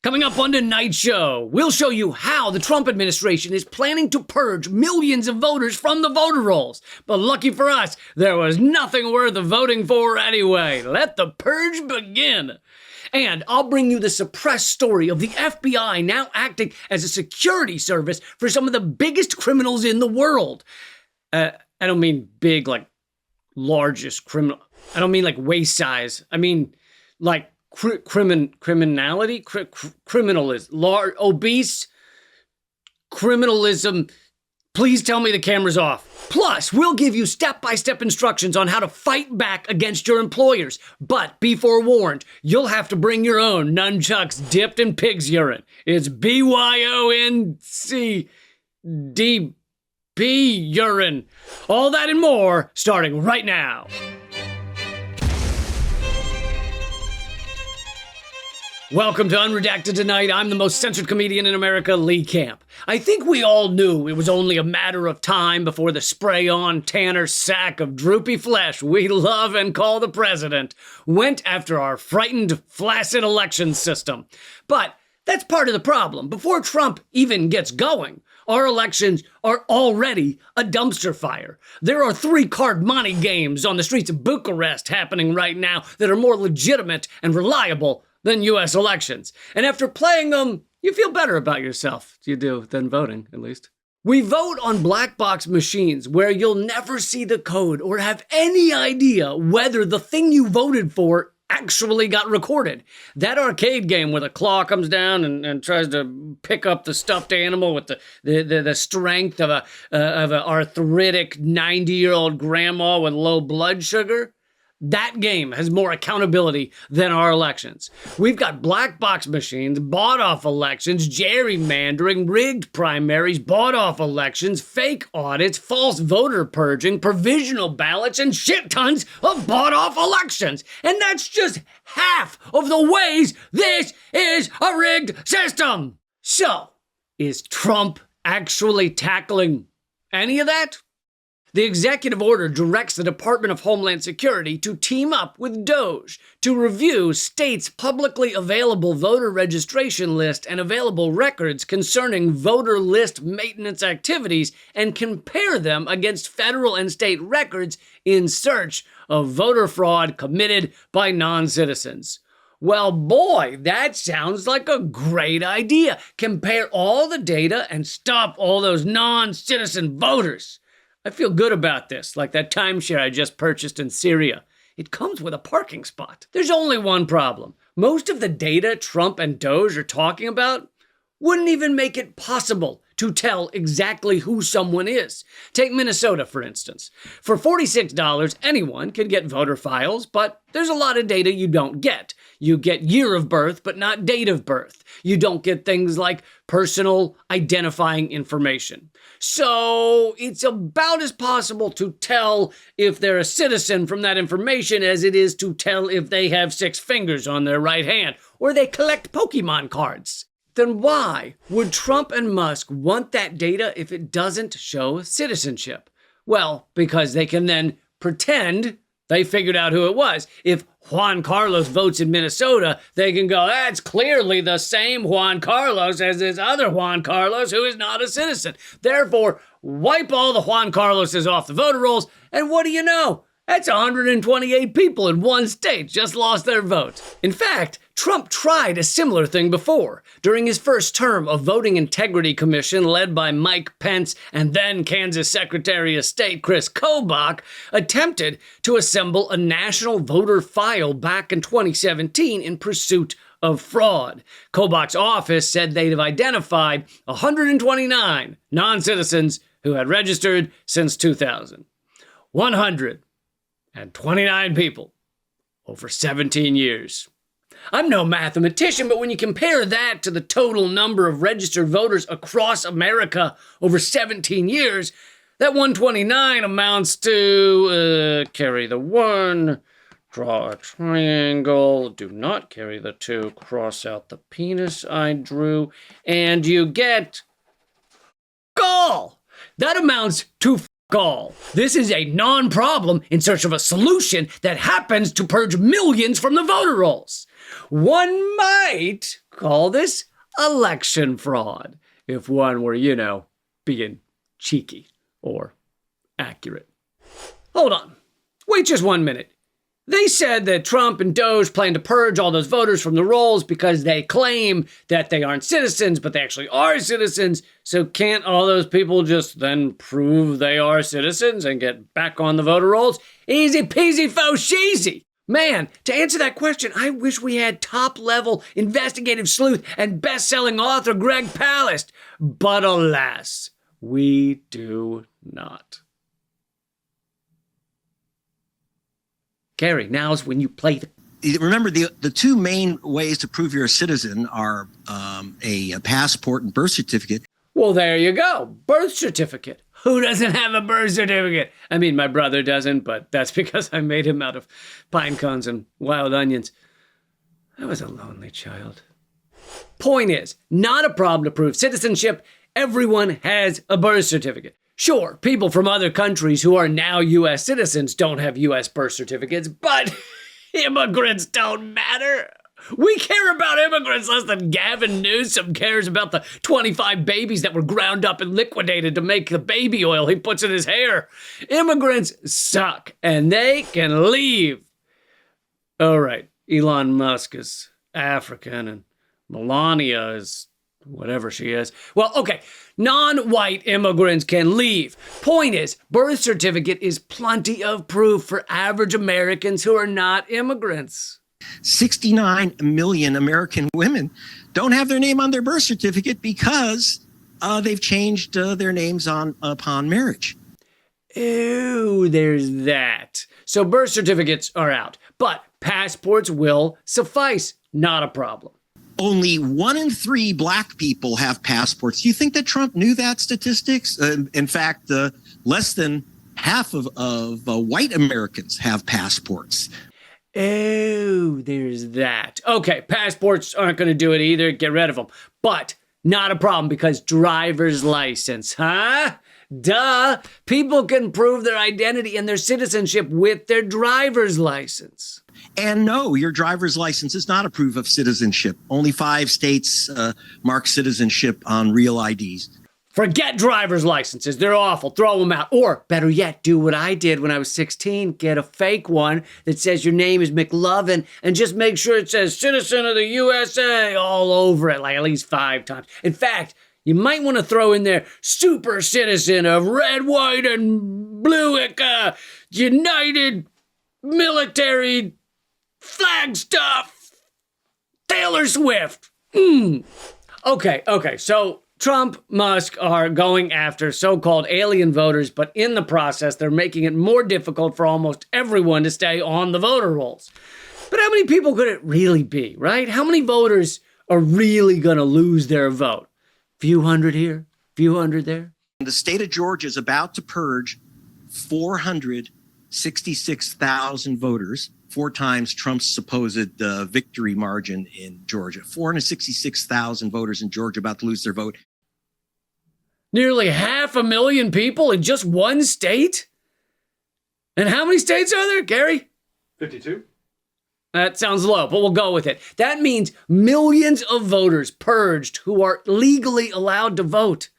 Coming up on tonight's show, we'll show you how the Trump administration is planning to purge millions of voters from the voter rolls. But lucky for us, there was nothing worth voting for anyway. Let the purge begin. And I'll bring you the suppressed story of the FBI now acting as a security service for some of the biggest criminals in the world. I don't mean big, like largest criminal. I don't mean like waist size. I mean like criminality, criminalism, obese criminalism. Please tell me the camera's off. Plus, we'll give you step-by-step instructions on how to fight back against your employers. But be forewarned, you'll have to bring your own nunchucks dipped in pig's urine. It's BYONCDB urine. All that and more, starting right now. Welcome to Unredacted Tonight. I'm the most censored comedian in America, Lee Camp. I think we all knew it was only a matter of time before the spray-on Tanner sack of droopy flesh we love and call the president went after our frightened, flaccid election system. But that's part of the problem. Before Trump even gets going, our elections are already a dumpster fire. There are 3-card money games on the streets of Bucharest happening right now that are more legitimate and reliable than U.S. elections. And after playing them, you feel better about yourself. You do, than voting, at least. We vote on black box machines where you'll never see the code or have any idea whether the thing you voted for actually got recorded. That arcade game where the claw comes down and tries to pick up the stuffed animal with the strength of an arthritic 90-year-old grandma with low blood sugar. That game has more accountability than our elections. We've got black box machines, bought-off elections, gerrymandering, rigged primaries, bought-off elections, fake audits, false voter purging, provisional ballots, and shit tons of bought-off elections. And that's just half of the ways this is a rigged system. So, is Trump actually tackling any of that? The executive order directs the Department of Homeland Security to team up with DOJ to review states' publicly available voter registration list and available records concerning voter list maintenance activities and compare them against federal and state records in search of voter fraud committed by non-citizens. Well, boy, that sounds like a great idea. Compare all the data and stop all those non-citizen voters. I feel good about this, like that timeshare I just purchased in Syria. It comes with a parking spot. There's only one problem. Most of the data Trump and DOJ are talking about wouldn't even make it possible to tell exactly who someone is. Take Minnesota, for instance. For $46, anyone can get voter files, but there's a lot of data you don't get. You get year of birth, but not date of birth. You don't get things like personal identifying information. So it's about as possible to tell if they're a citizen from that information as it is to tell if they have 6 fingers on their right hand or they collect Pokemon cards. Then why would Trump and Musk want that data if it doesn't show citizenship? Well, because they can then pretend they figured out who it was. If Juan Carlos votes in Minnesota, they can go, that's clearly the same Juan Carlos as this other Juan Carlos who is not a citizen. Therefore, wipe all the Juan Carloses off the voter rolls, and what do you know? That's 128 people in one state just lost their vote. In fact, Trump tried a similar thing before. During his first term, a voting integrity commission led by Mike Pence and then Kansas Secretary of State Chris Kobach attempted to assemble a national voter file back in 2017 in pursuit of fraud. Kobach's office said they'd have identified 129 non-citizens who had registered since 2000. 129 people over 17 years. I'm no mathematician, but when you compare that to the total number of registered voters across America over 17 years, that 129 amounts to, carry the 1, draw a triangle, do not carry the 2, cross out the penis I drew, and you get all. That amounts to all. This is a non-problem in search of a solution that happens to purge millions from the voter rolls. One might Call this election fraud, if one were, being cheeky or accurate. Hold on. Wait just 1 minute. They said that Trump and Doge plan to purge all those voters from the rolls because they claim that they aren't citizens, but they actually are citizens. So can't all those people just then prove they are citizens and get back on the voter rolls? Easy peasy faux sheezy. Man, to answer that question, I wish we had top-level investigative sleuth and best-selling author Greg Palast. But alas, we do not. Gary, now's when you play the... Remember, the two main ways to prove you're a citizen are a passport and birth certificate. Well, there you go. Birth certificate. Who doesn't have a birth certificate? I mean, my brother doesn't, but that's because I made him out of pine cones and wild onions. I was a lonely child. Point is, not a problem to prove citizenship. Everyone has a birth certificate. Sure, people from other countries who are now U.S. citizens don't have U.S. birth certificates, but immigrants don't matter. We care about immigrants less than Gavin Newsom cares about the 25 babies that were ground up and liquidated to make the baby oil he puts in his hair. Immigrants suck, and they can leave. All right, Elon Musk is African, and Melania is whatever she is. Well, okay, non-white immigrants can leave. Point is, birth certificate is plenty of proof for average Americans who are not immigrants. 69 million American women don't have their name on their birth certificate because they've changed their names upon marriage. Ew, there's that. So birth certificates are out, but passports will suffice. Not a problem. Only 1 in 3 black people have passports. Do you think that Trump knew that statistics? In fact, less than half of white Americans have passports. Oh, there's that. Okay, passports aren't going to do it either. Get rid of them. But not a problem because driver's license, huh? Duh. People can prove their identity and their citizenship with their driver's license. And no, your driver's license is not a proof of citizenship. Only 5 states mark citizenship on real IDs. Forget driver's licenses. They're awful. Throw them out. Or, better yet, do what I did when I was 16. Get a fake one that says your name is McLovin and just make sure it says citizen of the USA all over it, like at least 5 times. In fact, you might want to throw in there super citizen of red, white, and blue United Military Flag Stuff. Taylor Swift. Okay, so Trump, Musk are going after so-called alien voters, but in the process, they're making it more difficult for almost everyone to stay on the voter rolls. But how many people could it really be, right? How many voters are really going to lose their vote? Few hundred here, few hundred there. The state of Georgia is about to purge 466,000 voters, 4 times Trump's supposed victory margin in Georgia. 466,000 voters in Georgia about to lose their vote. Nearly 500,000 people in just one state? And how many states are there, Gary? 52. That sounds low, but we'll go with it. That means millions of voters purged who are legally allowed to vote.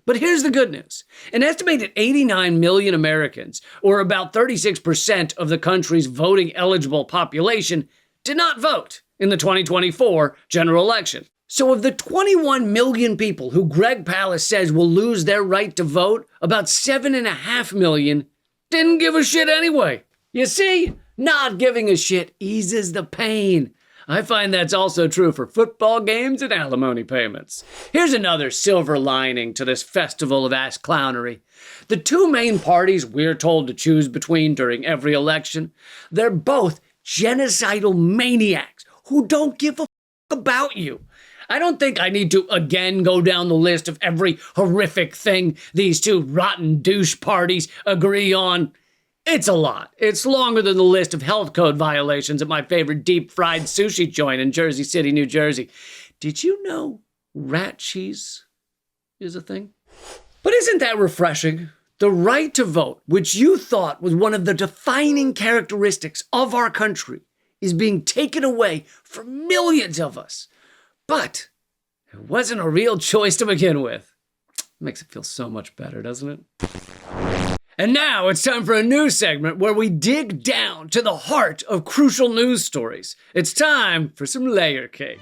But here's the good news. An estimated 89 million Americans, or about 36% of the country's voting eligible population, did not vote in the 2024 general election. So of the 21 million people who Greg Palast says will lose their right to vote, about 7.5 million didn't give a shit anyway. You see, not giving a shit eases the pain. I find that's also true for football games and alimony payments. Here's another silver lining to this festival of ass clownery. The 2 main parties we're told to choose between during every election, they're both genocidal maniacs who don't give a f*** about you. I don't think I need to again go down the list of every horrific thing these 2 rotten douche parties agree on. It's a lot. It's longer than the list of health code violations at my favorite deep-fried sushi joint in Jersey City, New Jersey. Did you know rat cheese is a thing? But isn't that refreshing? The right to vote, which you thought was one of the defining characteristics of our country, is being taken away from millions of us. But it wasn't a real choice to begin with. Makes it feel so much better, doesn't it? And now it's time for a news segment where we dig down to the heart of crucial news stories. It's time for some layer cake.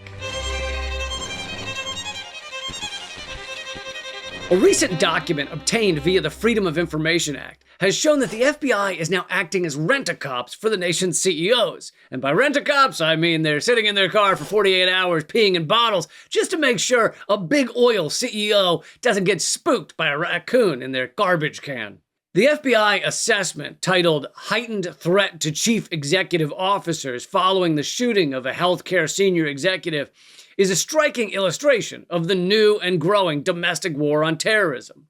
A recent document obtained via the Freedom of Information Act has shown that the FBI is now acting as rent-a-cops for the nation's CEOs. And by rent-a-cops, I mean they're sitting in their car for 48 hours peeing in bottles just to make sure a big oil CEO doesn't get spooked by a raccoon in their garbage can. The FBI assessment, titled Heightened Threat to Chief Executive Officers Following the Shooting of a Healthcare Senior Executive, is a striking illustration of the new and growing domestic war on terrorism.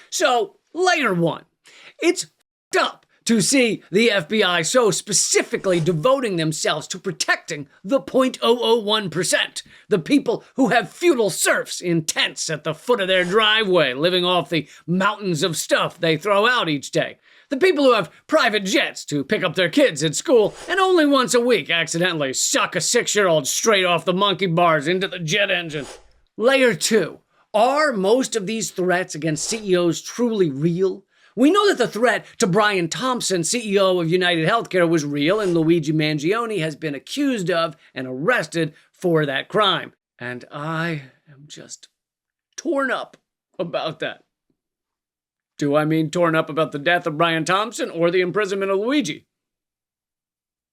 So, layer one. It's f***ed up to see the FBI so specifically devoting themselves to protecting the 0.001%, the people who have feudal serfs in tents at the foot of their driveway, living off the mountains of stuff they throw out each day. The people who have private jets to pick up their kids at school and only once a week accidentally suck a 6-year-old straight off the monkey bars into the jet engine. Layer two. Are most of these threats against CEOs truly real? We know that the threat to Brian Thompson, CEO of United Healthcare, was real, and Luigi Mangione has been accused of and arrested for that crime. And I am just torn up about that. Do I mean torn up about the death of Brian Thompson or the imprisonment of Luigi?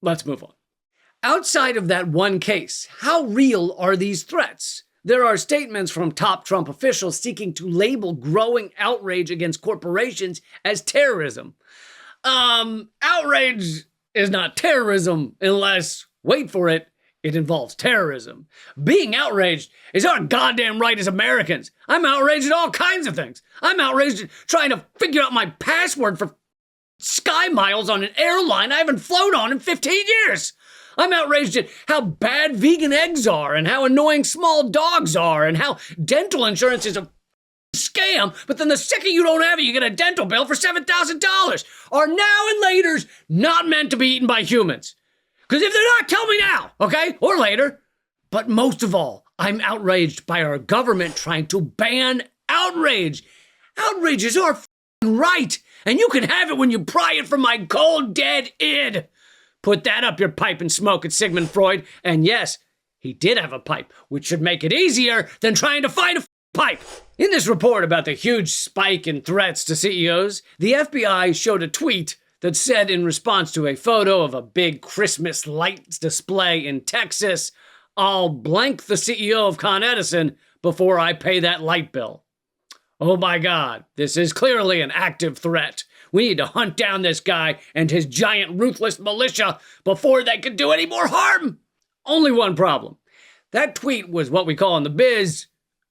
Let's move on. Outside of that one case, how real are these threats? There are statements from top Trump officials seeking to label growing outrage against corporations as terrorism. Outrage is not terrorism unless, wait for it, it involves terrorism. Being outraged is our goddamn right as Americans. I'm outraged at all kinds of things. I'm outraged at trying to figure out my password for sky miles on an airline I haven't flown on in 15 years. I'm outraged at how bad vegan eggs are and how annoying small dogs are and how dental insurance is a scam, but then the second you don't have it, you get a dental bill for $7,000. Are now and laters not meant to be eaten by humans? Because if they're not, tell me now, okay? Or later. But most of all, I'm outraged by our government trying to ban outrage. Outrage is our right, and you can have it when you pry it from my cold, dead id. Put that up your pipe and smoke it, Sigmund Freud. And yes, he did have a pipe, which should make it easier than trying to find a pipe. In this report about the huge spike in threats to CEOs, the FBI showed a tweet that said in response to a photo of a big Christmas lights display in Texas, I'll blank the CEO of Con Edison before I pay that light bill. Oh my God, this is clearly an active threat. We need to hunt down this guy and his giant ruthless militia before they can do any more harm. Only one problem. That tweet was what we call in the biz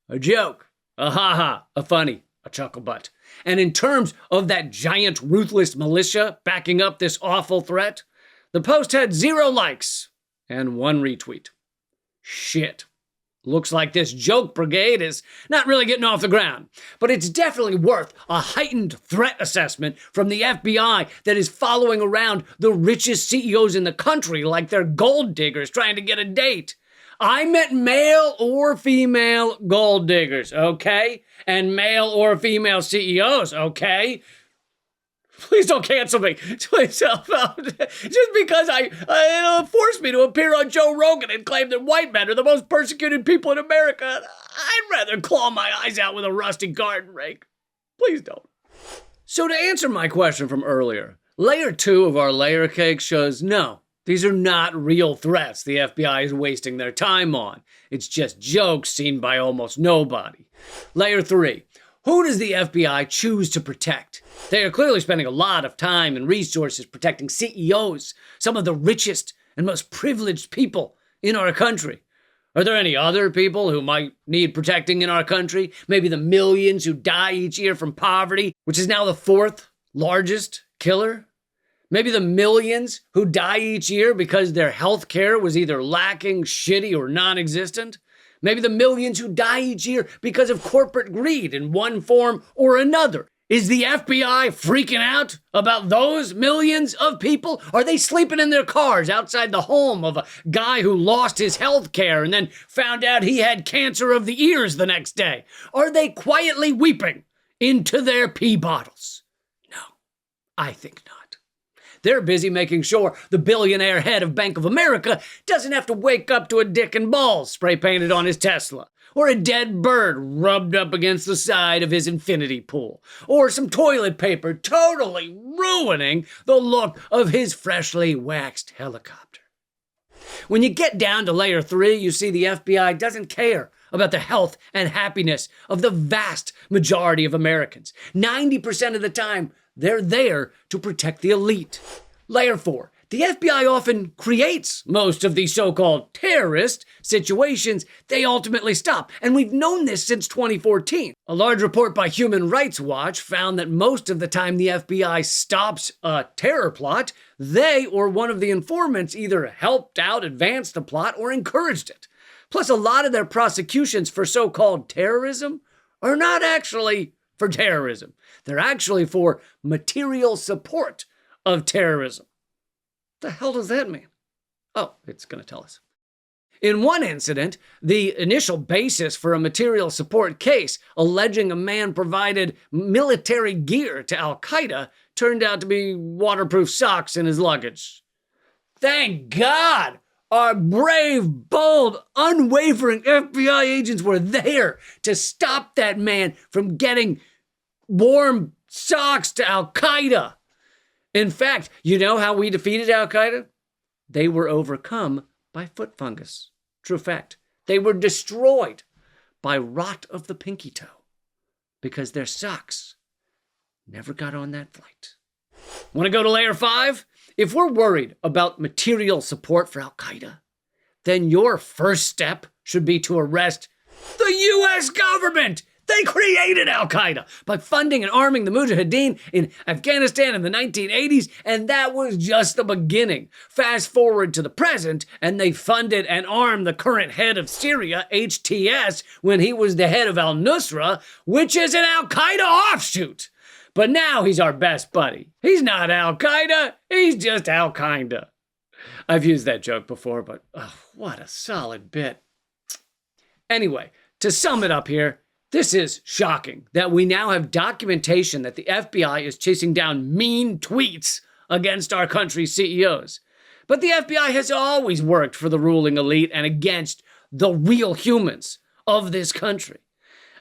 a joke, a ha-ha, a funny, a chuckle butt. And in terms of that giant ruthless militia backing up this awful threat, the post had 0 likes and 1 retweet. Shit. Looks like this joke brigade is not really getting off the ground, but it's definitely worth a heightened threat assessment from the FBI that is following around the richest CEOs in the country like they're gold diggers trying to get a date. I meant male or female gold diggers, okay? And male or female CEOs, okay? Please don't cancel me. Please help out. Just because it'll force me to appear on Joe Rogan and claim that white men are the most persecuted people in America. I'd rather claw my eyes out with a rusty garden rake. Please don't. So to answer my question from earlier, layer 2 of our layer cake shows no, these are not real threats the FBI is wasting their time on. It's just jokes seen by almost nobody. Layer 3. Who does the FBI choose to protect? They are clearly spending a lot of time and resources protecting CEOs, some of the richest and most privileged people in our country. Are there any other people who might need protecting in our country? Maybe the millions who die each year from poverty, which is now the 4th largest killer? Maybe the millions who die each year because their health care was either lacking, shitty, or non-existent? Maybe the millions who die each year because of corporate greed in one form or another. Is the FBI freaking out about those millions of people? Are they sleeping in their cars outside the home of a guy who lost his health care and then found out he had cancer of the ears the next day? Are they quietly weeping into their pee bottles? No, I think not. They're busy making sure the billionaire head of Bank of America doesn't have to wake up to a dick and balls spray painted on his Tesla, or a dead bird rubbed up against the side of his infinity pool, or some toilet paper totally ruining the look of his freshly waxed helicopter. When you get down to layer 3, you see the FBI doesn't care about the health and happiness of the vast majority of Americans. 90% of the time, they're there to protect the elite. Layer 4. The FBI often creates most of these so-called terrorist situations they ultimately stop, and we've known this since 2014. A large report by Human Rights Watch found that most of the time the FBI stops a terror plot, they or one of the informants either helped out advance the plot or encouraged it. Plus, a lot of their prosecutions for so-called terrorism are not actually for terrorism. They're actually for material support of terrorism. The hell does that mean? Oh, it's going to tell us. In one incident, the initial basis for a material support case alleging a man provided military gear to Al-Qaeda turned out to be waterproof socks in his luggage. Thank God! Our brave, bold, unwavering FBI agents were there to stop that man from getting warm socks to Al-Qaeda. In fact, you know how we defeated Al-Qaeda? They were overcome by foot fungus. True fact. They were destroyed by rot of the pinky toe because their socks never got on that flight. Want to go to layer 5? If we're worried about material support for Al-Qaeda, then your first step should be to arrest the U.S. government. They created Al-Qaeda by funding and arming the Mujahideen in Afghanistan in the 1980s, and that was just the beginning. Fast forward to the present, and they funded and armed the current head of Syria, HTS, when he was the head of al-Nusra, which is an Al-Qaeda offshoot. But now he's our best buddy. He's not Al-Qaeda, he's just Al-Qaeda. I've used that joke before, but what a solid bit. Anyway, to sum it up here, this is shocking that we now have documentation that the FBI is chasing down mean tweets against our country's CEOs. But the FBI has always worked for the ruling elite and against the real humans of this country.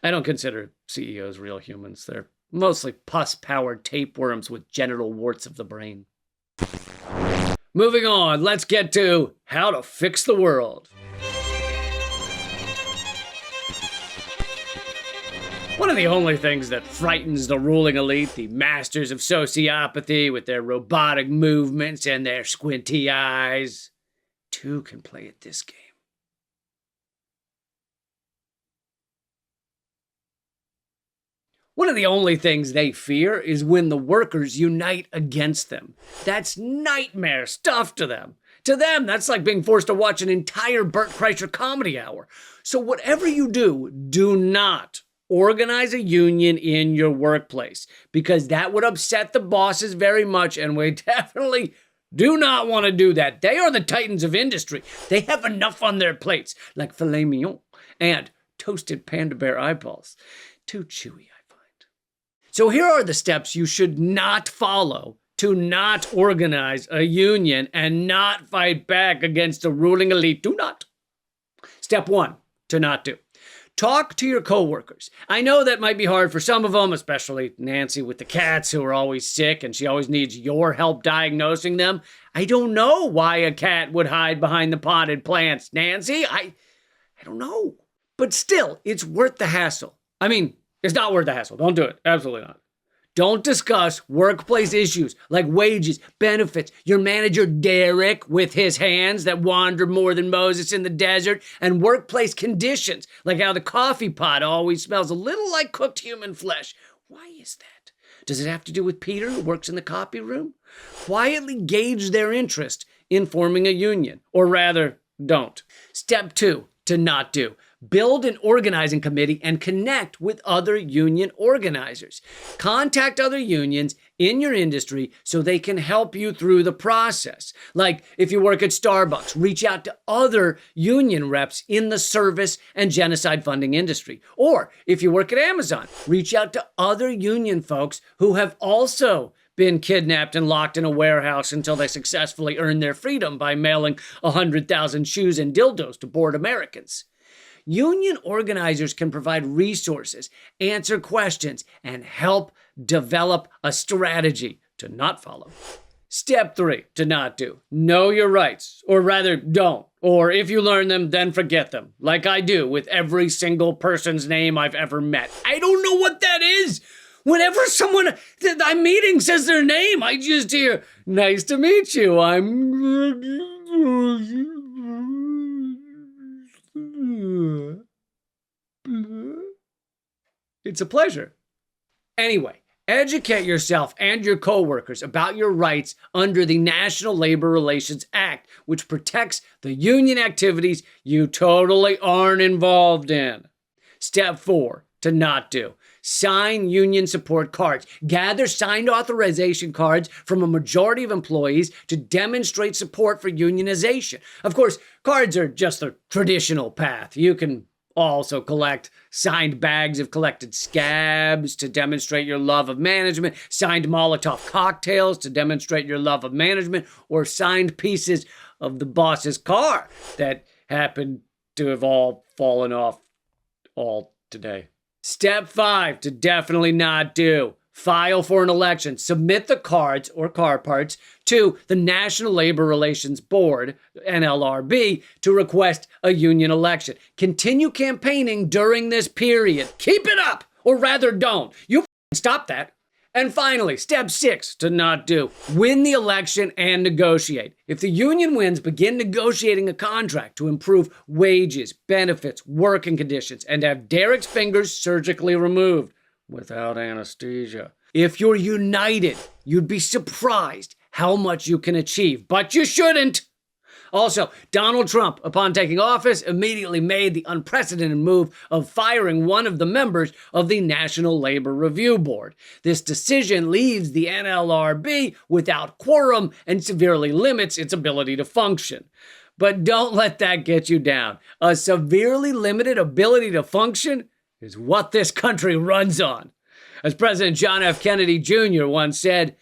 I don't consider CEOs real humans. They're mostly pus-powered tapeworms with genital warts of the brain. Moving on, let's get to how to fix the world. One of the only things that frightens the ruling elite, the masters of sociopathy with their robotic movements and their squinty eyes, two can play at this game. One of the only things they fear is when the workers unite against them. That's nightmare stuff to them. To them, that's like being forced to watch an entire Bert Kreischer comedy hour. So whatever you do, do not organize a union in your workplace, because that would upset the bosses very much, and we definitely do not want to do that. They are the titans of industry. They have enough on their plates, like filet mignon and toasted panda bear eyeballs. Too chewy, I find. So here are the steps you should not follow to not organize a union and not fight back against the ruling elite. Do not. Step 1, to not do. Talk to your coworkers. I know that might be hard for some of them, especially Nancy with the cats who are always sick and she always needs your help diagnosing them. I don't know why a cat would hide behind the potted plants, Nancy. I don't know. But still, it's worth the hassle. I mean, it's not worth the hassle. Don't do it. Absolutely not. Don't discuss workplace issues like wages, benefits, your manager Derek with his hands that wander more than Moses in the desert, and workplace conditions like how the coffee pot always smells a little like cooked human flesh. Why is that? Does it have to do with Peter who works in the copy room? Quietly gauge their interest in forming a union, or rather, don't. Step 2, to not do. Build an organizing committee and connect with other union organizers. Contact other unions in your industry so they can help you through the process. Like if you work at Starbucks, reach out to other union reps in the service and genocide funding industry. Or if you work at Amazon, reach out to other union folks who have also been kidnapped and locked in a warehouse until they successfully earned their freedom by mailing 100,000 shoes and dildos to bored Americans. Union organizers can provide resources, answer questions, and help develop a strategy to not follow. Step 3, to not do. Know your rights, or rather don't. Or if you learn them, then forget them, like I do with every single person's name I've ever met. I don't know what that is. Whenever someone I'm meeting says their name, I just hear, "Nice to meet you, It's a pleasure." Anyway, educate yourself and your coworkers about your rights under the National Labor Relations Act, which protects the union activities you totally aren't involved in. Step 4, to not do. Sign union support cards. Gather signed authorization cards from a majority of employees to demonstrate support for unionization. Of course, cards are just the traditional path. You can also collect signed bags of collected scabs to demonstrate your love of management, signed Molotov cocktails to demonstrate your love of management, or signed pieces of the boss's car that happen to have all fallen off all today. Step 5, to definitely not do. File for an election. Submit the cards or car parts to the National Labor Relations Board, NLRB, to request a union election. Continue campaigning during this period. Keep it up, or rather don't. You stop that. And finally, step 6, to not do. Win the election and negotiate. If the union wins, begin negotiating a contract to improve wages, benefits, working conditions, and have Derek's fingers surgically removed without anesthesia. If you're united, you'd be surprised how much you can achieve, but you shouldn't. Also, Donald Trump, upon taking office, immediately made the unprecedented move of firing one of the members of the National Labor Review Board. This decision leaves the NLRB without quorum and severely limits its ability to function. But don't let that get you down. A severely limited ability to function is what this country runs on. As President John F. Kennedy Jr. once said,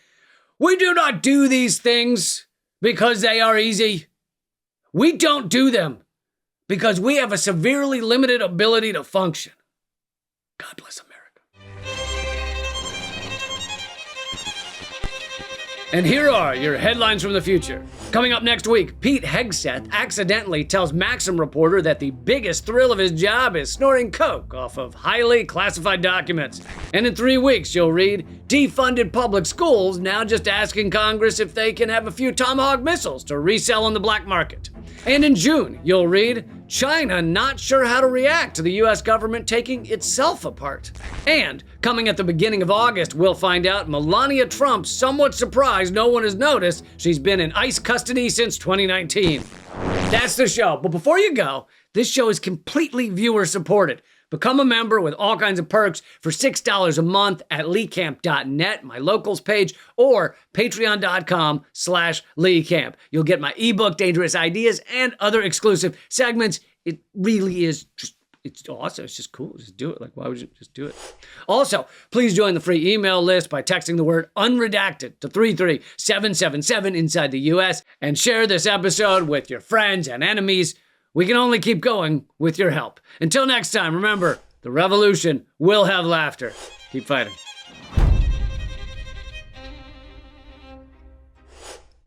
"We do not do these things because they are easy. We don't do them because we have a severely limited ability to function." God bless America. And here are your headlines from the future. Coming up next week, Pete Hegseth accidentally tells Maxim reporter that the biggest thrill of his job is snorting coke off of highly classified documents. And in 3 weeks, you'll read, defunded public schools now just asking Congress if they can have a few Tomahawk missiles to resell on the black market. And in June, you'll read, China not sure how to react to the US government taking itself apart. And coming at the beginning of August, we'll find out Melania Trump's somewhat surprised no one has noticed she's been in ICE custody since 2019. That's the show. But before you go, this show is completely viewer supported. Become a member with all kinds of perks for $6 a month at leecamp.net, my locals page, or patreon.com/leecamp. You'll get my ebook, Dangerous Ideas, and other exclusive segments. It really is just, it's awesome. It's just cool. Just do it. Like, why would you just do it? Also, please join the free email list by texting the word unredacted to 33777 inside the US, and share this episode with your friends and enemies. We can only keep going with your help. Until next time, remember, the revolution will have laughter. Keep fighting.